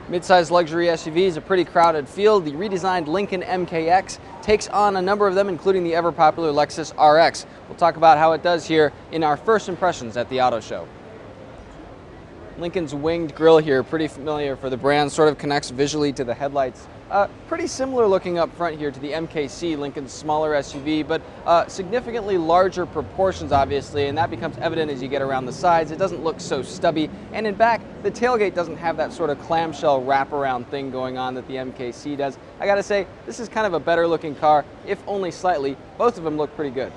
Midsize luxury SUVs, a pretty crowded field. The redesigned Lincoln MKX takes on a number of them, including the ever-popular Lexus RX. We'll talk about how it does here in our first impressions at the auto show. Lincoln's winged grille here, pretty familiar for the brand, sort of connects visually to the headlights. Pretty similar looking up front here to the MKC, Lincoln's smaller SUV, but significantly larger proportions obviously, and that becomes evident as you get around the sides. It doesn't look so stubby, and in back, the tailgate doesn't have that sort of clamshell wraparound thing going on that the MKC does. I gotta say, this is kind of a better looking car, if only slightly. Both of them look pretty good.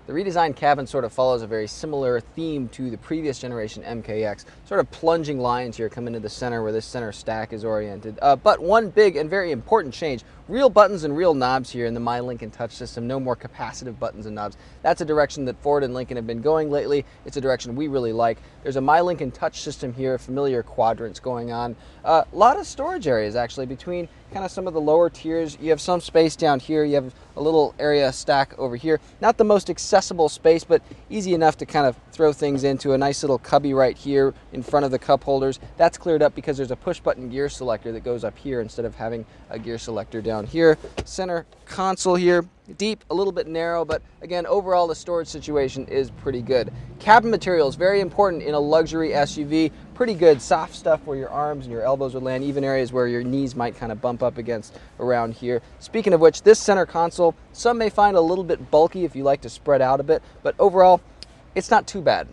The redesigned cabin sort of follows a very similar theme to the previous generation MKX. Sort of plunging lines here come into the center where this center stack is oriented. But one big and very important change, real buttons and real knobs here in the My Lincoln touch system, no more capacitive buttons and knobs. That's a direction that Ford and Lincoln have been going lately. It's a direction we really like. There's a My Lincoln touch system here, familiar quadrants going on. A lot of storage areas actually between kind of some of the lower tiers. You have some space down here. You have a little area stack over here. Not the most accessible space, but easy enough to kind of throw things into. A nice little cubby right here in front of the cup holders. That's cleared up because there's a push button gear selector that goes up here instead of having a gear selector down here. Center console here, deep, a little bit narrow, but again, overall the storage situation is pretty good. Cabin materials, very important in a luxury SUV. Pretty good, soft stuff where your arms and your elbows would land, even areas where your knees might kind of bump up against around here. Speaking of which, this center console, some may find a little bit bulky if you like to spread out a bit, but overall, it's not too bad.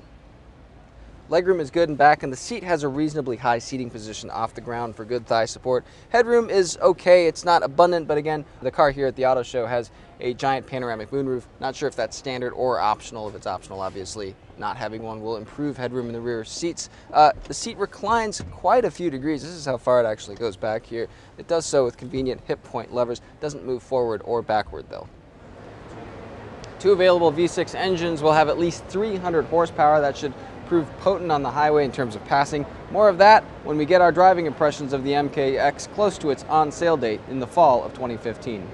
Legroom is good in back, and the seat has a reasonably high seating position off the ground for good thigh support. Headroom is okay. It's not abundant, but again, the car here at the auto show has a giant panoramic moonroof. Not sure if that's standard or optional. If it's optional, obviously, not having one will improve headroom in the rear seats. The seat reclines quite a few degrees. This is how far it actually goes back here. It does so with convenient hip point levers. Doesn't move forward or backward, though. Two available V6 engines will have at least 300 horsepower. That should prove potent on the highway in terms of passing. More of that when we get our driving impressions of the MKX close to its on-sale date in the fall of 2015.